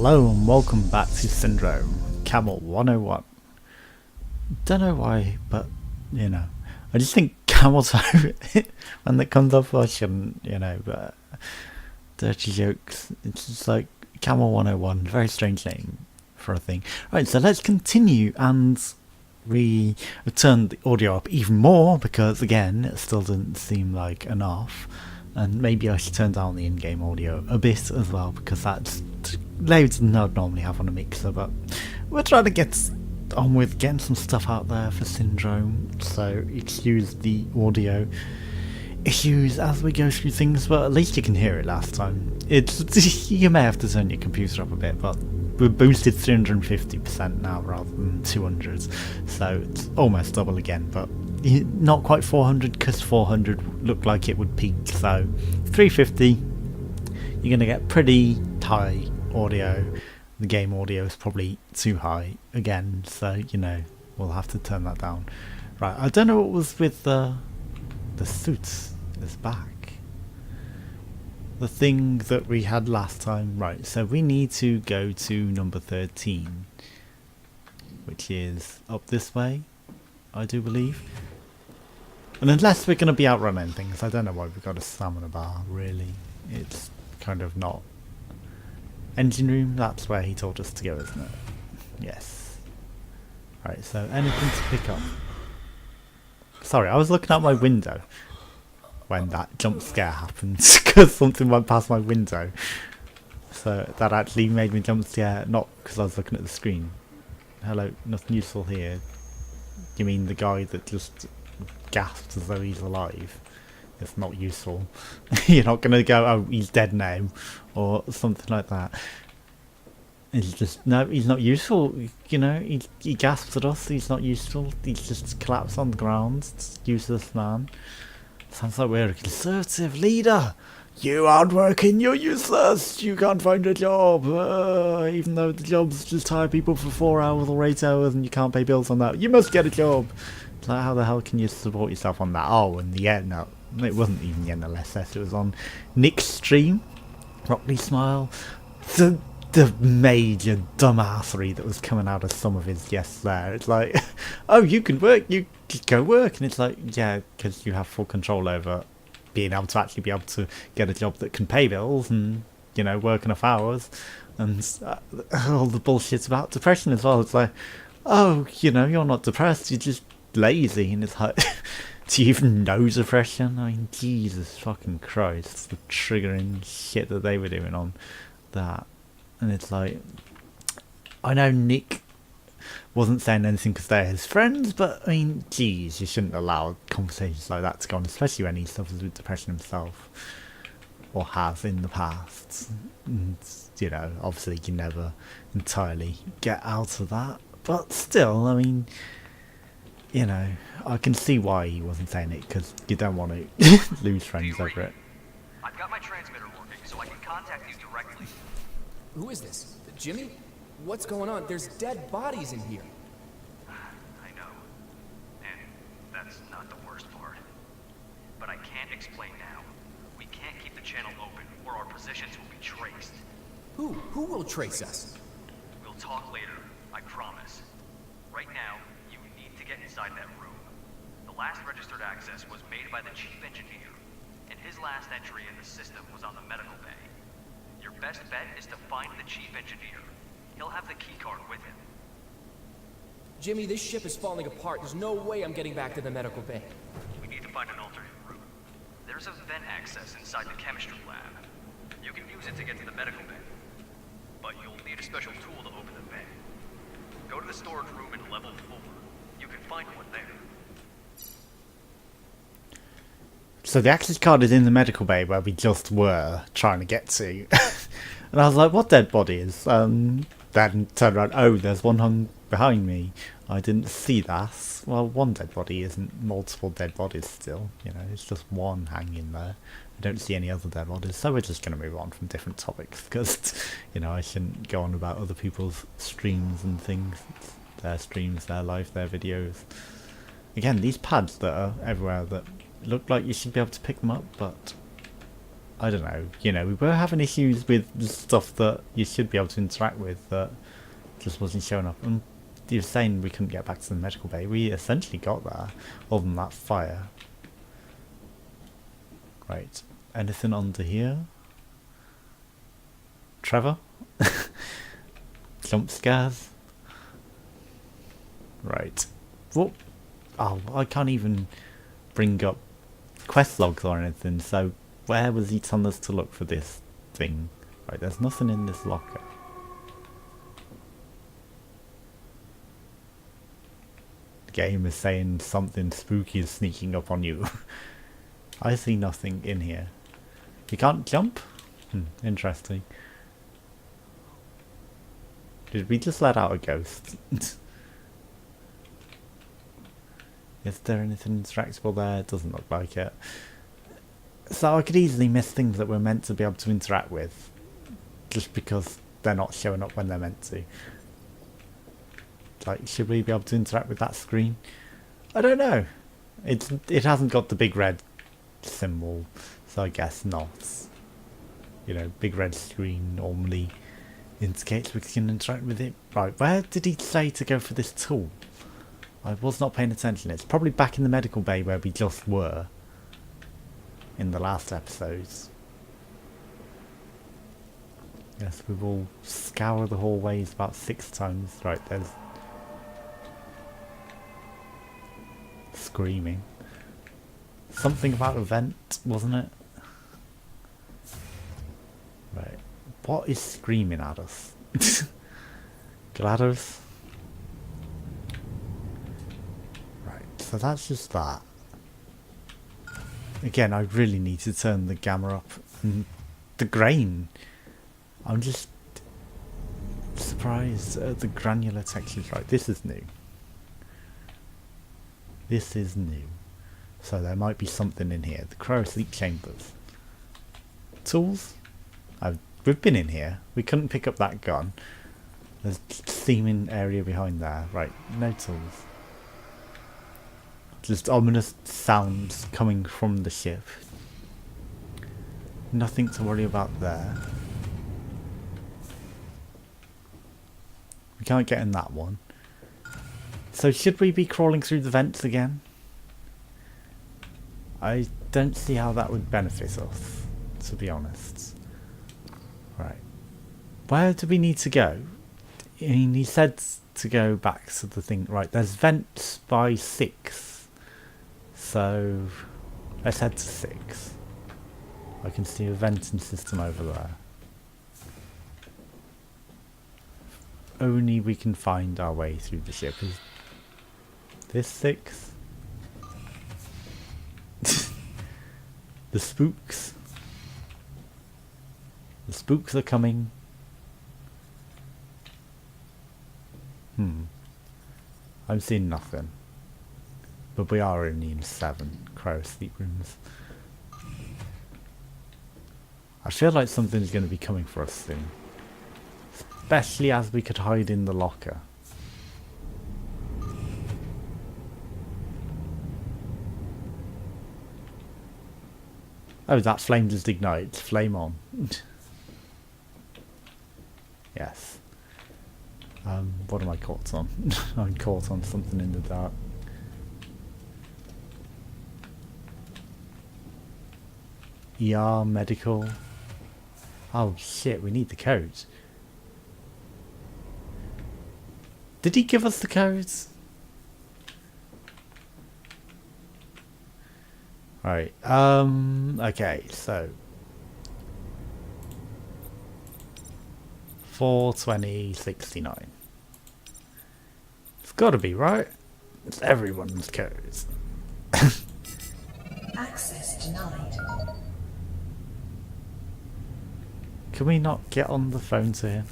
Hello and welcome back to Syndrome, Camel 101. Don't know why, but I just think Camel's when that comes up, I shouldn't, but dirty jokes. It's just like Camel 101, very strange name for a thing. Right, so let's continue, and we have turned the audio up even more because, again, it still didn't seem like enough. And maybe I should turn down the in-game audio a bit as well, because that's louder than I'd normally have on a mixer. But we're trying to get on with getting some stuff out there for Syndrome, so excuse the audio issues as we go through things, but at least you can hear it last time. It's you may have to turn your computer up a bit, but we're boosted 350% now rather than 200, so it's almost double again, but not quite 400 because 400 looked like it would peak, so 350 you're going to get pretty high audio. The game audio is probably too high again, so we'll have to turn that down. Right, I don't know what was with the suits is back. The thing that we had last time. Right, so we need to go to number 13, which is up this way, I do believe. And unless we're going to be outrunning things, I don't know why we've got a stamina bar, really. It's kind of not. Engine room, that's where he told us to go, isn't it? Yes. Right, so anything to pick up. Sorry, I was looking out my window when that jump scare happened, because something went past my window. So that actually made me jump scare, not because I was looking at the screen. Hello, nothing useful here. You mean the guy that just gasped as though he's alive? It's not useful. You're not going to go, oh, he's dead now, or something like that. It's just, no, he's not useful. He gasps at us, he's not useful. He's just collapsed on the ground. It's useless man. Sounds like we're a conservative leader. You aren't working, you're useless. You can't find a job. Even though the job's just hire people for 4 hours or 8 hours and you can't pay bills on that. You must get a job. It's like, how the hell can you support yourself on that? Oh, in the end, no. It wasn't even the NLSS, it was on Nick's stream. Rockly Smile. The major dumbassery that was coming out of some of his guests there. It's like, oh, you can work, you go work. And it's like, yeah, because you have full control over being able to actually be able to get a job that can pay bills and, work enough hours. And all the bullshit about depression as well. It's like, oh, you're not depressed, you're just lazy. And it's like, do you even know depression? I mean, Jesus fucking Christ, the triggering shit that they were doing on that. And it's like, I know Nick wasn't saying anything because they're his friends, but I mean, geez, you shouldn't allow conversations like that to go on, especially when he suffers with depression himself, or has in the past. And, obviously you can never entirely get out of that, but still, I mean, I can see why he wasn't saying it, because you don't want to lose friends over it. I've got my transmitter working, so I can contact you directly. Who is this? Jimmy? What's going on? There's dead bodies in here. I know. And that's not the worst part. But I can't explain now. We can't keep the channel open, or our positions will be traced. Who? Who will trace us? We'll talk later, I promise. Right now, you need to get inside that room. The last registered access was made by the chief engineer, and his last entry in the system was on the medical bay. Your best bet is to find the chief engineer. He'll have the keycard with him. Jimmy, this ship is falling apart. There's no way I'm getting back to the medical bay. We need to find an alternate route. There's a vent access inside the chemistry lab. You can use it to get to the medical bay. But you'll need a special tool to open the bay. Go to the storage room in level 4. You can find one there. So the access card is in the medical bay where we just were trying to get to. And I was like, what dead body is? Then turned around, oh, there's one hung behind me. I didn't see that. Well, one dead body isn't multiple dead bodies still. It's just one hanging there. I don't see any other dead bodies. So we're just going to move on from different topics because, I shouldn't go on about other people's streams and things. It's their streams, their life, their videos. Again, these pads that are everywhere that look like you should be able to pick them up, but I don't know, you know, we were having issues with stuff that you should be able to interact with that just wasn't showing up. And you're saying we couldn't get back to the medical bay. We essentially got there, other than that fire. Right, anything under here? Trevor? Jump scares? Right. What? Oh, I can't even bring up quest logs or anything, so where was he telling us to look for this thing? Right, there's nothing in this locker. The game is saying something spooky is sneaking up on you. I see nothing in here. You can't jump? Interesting. Did we just let out a ghost? Is there anything interactable there? It doesn't look like it. So I could easily miss things that we're meant to be able to interact with, just because they're not showing up when they're meant to. Like, should we be able to interact with that screen? I don't know. It hasn't got the big red symbol, so I guess not. You know, big red screen normally indicates we can interact with it. Right, where did he say to go for this tool? I was not paying attention. It's probably back in the medical bay where we just were in the last episodes. Yes, we will scour the hallways about 6 times. Right, there's screaming. Something about a vent, wasn't it? Right. What is screaming at us? GLaDOS? Right, so that's just that. Again, I really need to turn the gamma up. And the grain. I'm just surprised at the granular textures. Right, this is new. This is new. So there might be something in here. The cryo sleep chambers. Tools? We've been in here. We couldn't pick up that gun. There's a steaming area behind there. Right, no tools. Just ominous sounds coming from the ship. Nothing to worry about there. We can't get in that one. So should we be crawling through the vents again? I don't see how that would benefit us, to be honest. Right. Where do we need to go? I mean, he said to go back to the thing. Right, there's vents by 6. So let's head to 6. I can see a venting system over there. Only we can find our way through the ship. Is this 6? The spooks. The spooks are coming. I'm seeing nothing. But we are only in 7 cryo sleep rooms. I feel like something's going to be coming for us soon. Especially as we could hide in the locker. Oh, that flame just ignites. Flame on. Yes. What am I caught on? I'm caught on something in the dark. ER, medical. Oh shit, we need the codes. Did he give us the codes? Right, okay, so 42069. It's gotta be, right? It's everyone's codes. Access denied. Can we not get on the phone to him?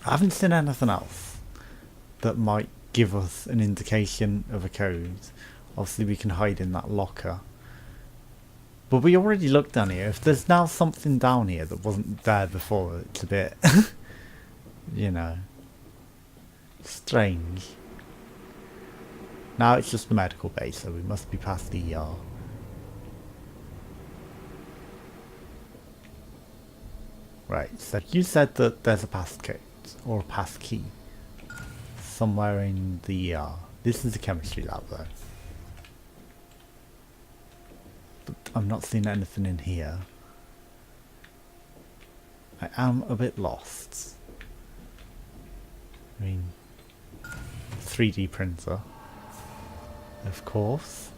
I haven't seen anything else that might give us an indication of a code. Obviously we can hide in that locker. But we already looked down here. If there's now something down here that wasn't there before, it's a bit, you know, strange. Now it's just the medical bay, so we must be past the ER. Right, so you said that there's a passcode or a pass key somewhere in the ER. This is the chemistry lab though. But I'm not seeing anything in here. I am a bit lost. I mean, 3D printer, of course.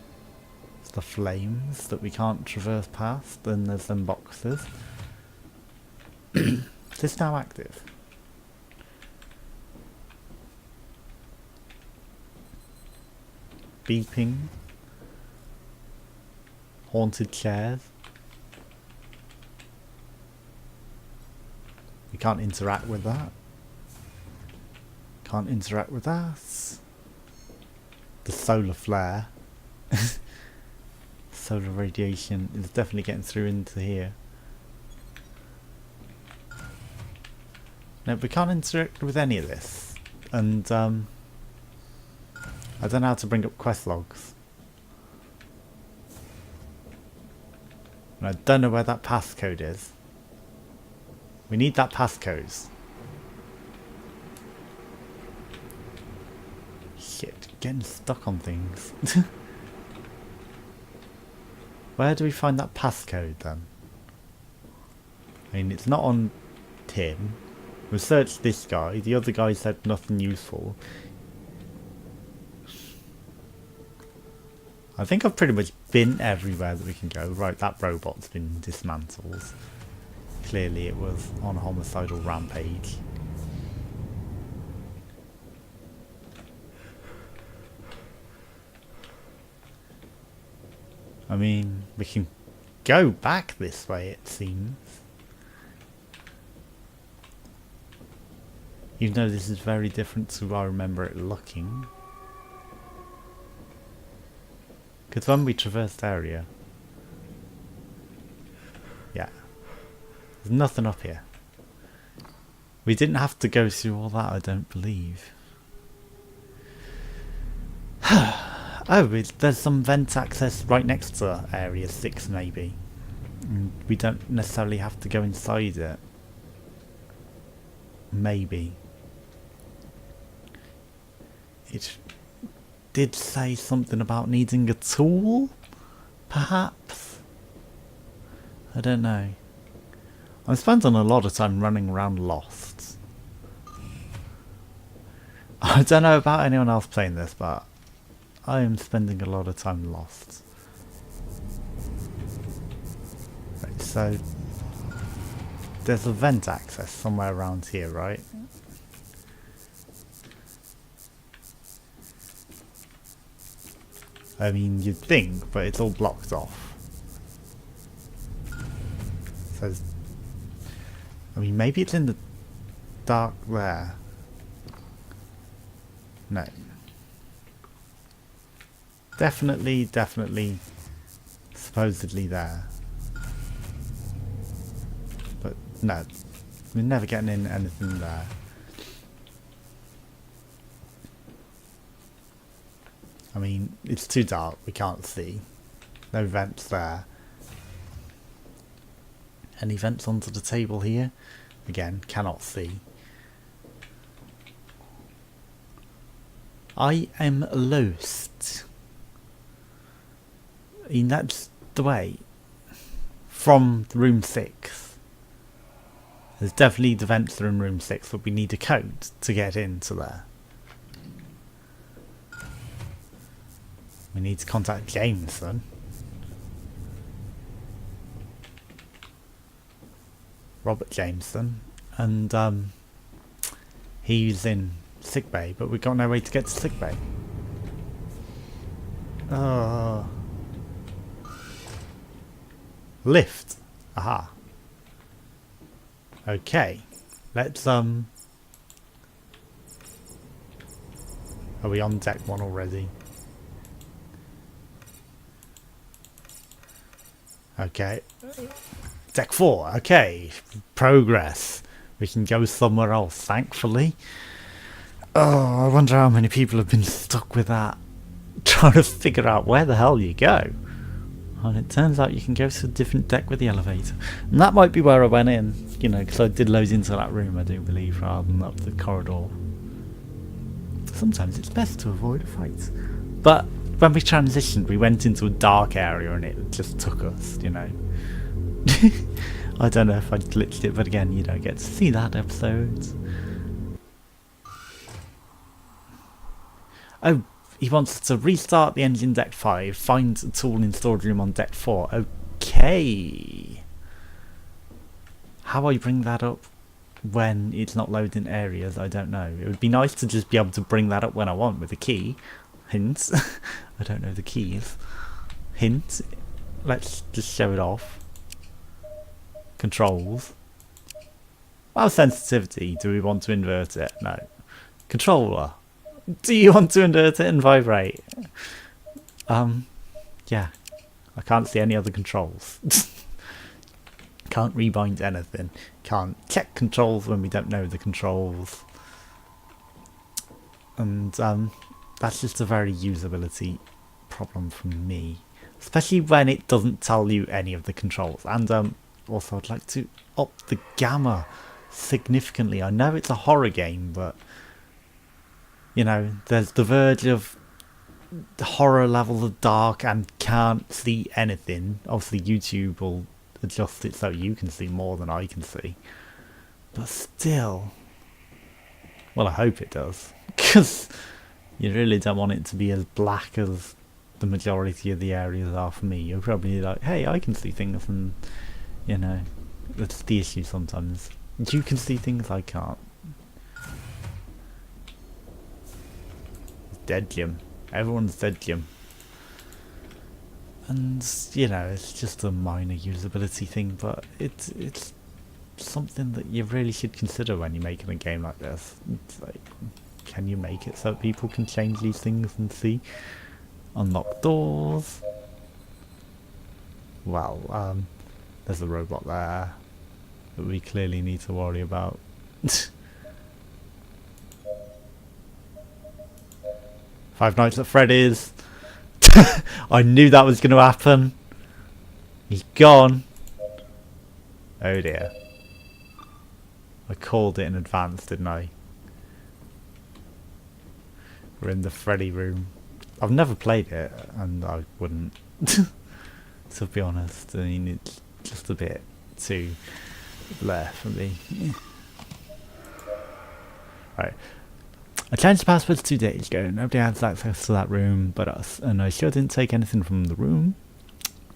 It's the flames that we can't traverse past, and there's them boxes. Is this now active? Beeping. Haunted chairs. We can't interact with that. Can't interact with that. The solar flare. Solar radiation is definitely getting through into here. No, we can't interact with any of this. And I don't know how to bring up quest logs. And I don't know where that passcode is. We need that passcode. Shit, getting stuck on things. Where do we find that passcode then? I mean, it's not on Tim. We searched this guy. The other guy said nothing useful. I think I've pretty much been everywhere that we can go. Right, that robot's been dismantled. Clearly it was on a homicidal rampage. I mean, we can go back this way, it seems. Even though this is very different to how I remember it looking. Because when we traversed the area... Yeah. There's nothing up here. We didn't have to go through all that, I don't believe. Oh, there's some vent access right next to Area 6 maybe. And we don't necessarily have to go inside it. Maybe. It did say something about needing a tool? Perhaps? I don't know. I'm spending a lot of time running around lost. I don't know about anyone else playing this, but I am spending a lot of time lost. Right, so there's a vent access somewhere around here, right? I mean, you'd think, but it's all blocked off. So, I mean, maybe it's in the dark there. No. Definitely, supposedly there. But no, we're never getting in anything there. I mean, it's too dark, we can't see. No vents there. Any vents onto the table here? Again, cannot see. I am lost. I mean, that's the way. From room 6. There's definitely the vents that are in room 6, but we need a code to get into there. We need to contact Jameson. Robert Jameson. And he's in sickbay, but we've got no way to get to sickbay. Oh. Lift. Aha. Okay. Let's Are we on deck 1 already? Okay. Deck 4. Okay. Progress. We can go somewhere else, thankfully. Oh, I wonder how many people have been stuck with that trying to figure out where the hell you go. And it turns out you can go to a different deck with the elevator. And that might be where I went in, you know, because I did load into that room, I do believe, rather than up the corridor. Sometimes it's best to avoid a fight. But when we transitioned, we went into a dark area and it just took us, you know. I don't know if I glitched it, but again, you don't get to see that episode. Oh, he wants to restart the engine deck 5, find a tool in storage room on deck 4. Okay. How I bring that up when it's not loading areas, I don't know. It would be nice to just be able to bring that up when I want with a key. Hint. I don't know the keys. Hint. Let's just show it off. Controls. Mouse sensitivity. Do we want to invert it? No. Controller. Do you want to invert it and vibrate? Yeah. I can't see any other controls. Can't rebind anything. Can't check controls when we don't know the controls. And that's just a very usability problem for me. Especially when it doesn't tell you any of the controls. And also I'd like to up the gamma significantly. I know it's a horror game, but you know, there's the verge of the horror level of dark and can't see anything. Obviously YouTube will adjust it so you can see more than I can see. But still, well, I hope it does. Because you really don't want it to be as black as the majority of the areas are for me. You're probably like, hey, I can see things, and you know, that's the issue sometimes. You can see things I can't. Dead Jim. Everyone's dead Jim. And you know, it's just a minor usability thing, but it's something that you really should consider when you're making a game like this. It's like, can you make it so people can change these things and see? Unlock doors. Well, there's a robot there that we clearly need to worry about. Five Nights at Freddy's. I knew that was going to happen. He's gone. Oh dear. I called it in advance, didn't I? We're in the Freddy room. I've never played it, and I wouldn't. To be honest, I mean, it's just a bit too bleh for me. Right. I changed the passwords 2 days ago. Nobody has access to that room but us, and I sure didn't take anything from the room.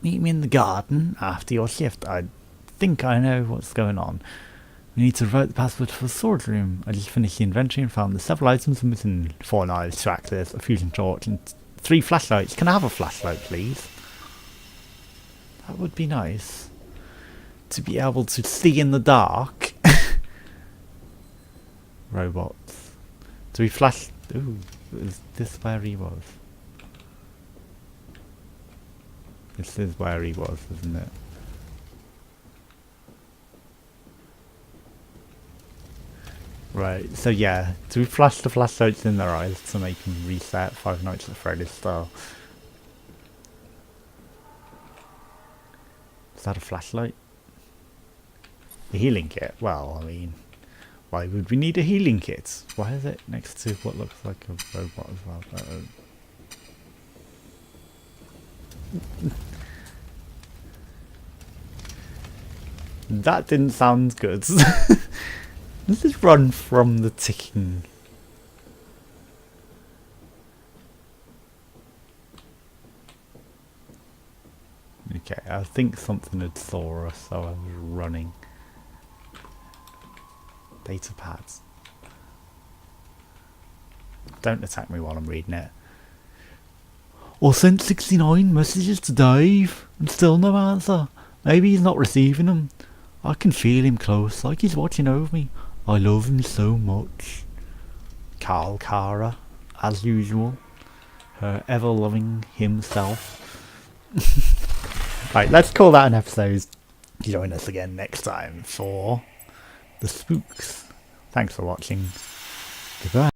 Meet me in the garden after your shift. I think I know what's going on. We need to write the password for the storage room. I just finished the inventory and found the several items missing: 4 knives, 2 axes, a fusion torch, and 3 flashlights. Can I have a flashlight, please? That would be nice. To be able to see in the dark. Robots. Do we flash? Ooh, is this where he was? This is where he was, isn't it? Right, so yeah, do we flash the flashlights in their eyes to make them reset Five Nights at Freddy's style? Is that a flashlight? A healing kit? Well, I mean, why would we need a healing kit? Why is it next to what looks like a robot as well? That didn't sound good. Let's just run from the ticking. Okay, I think something had saw us, so I was running. Data pads. Don't attack me while I'm reading it. I sent 69 messages to Dave and still no answer. Maybe he's not receiving them. I can feel him close, like he's watching over me. I love him so much. Carl Cara, as usual. Her ever-loving himself. Right, let's call that an episode. Join us again next time for the spooks. Thanks for watching. Goodbye.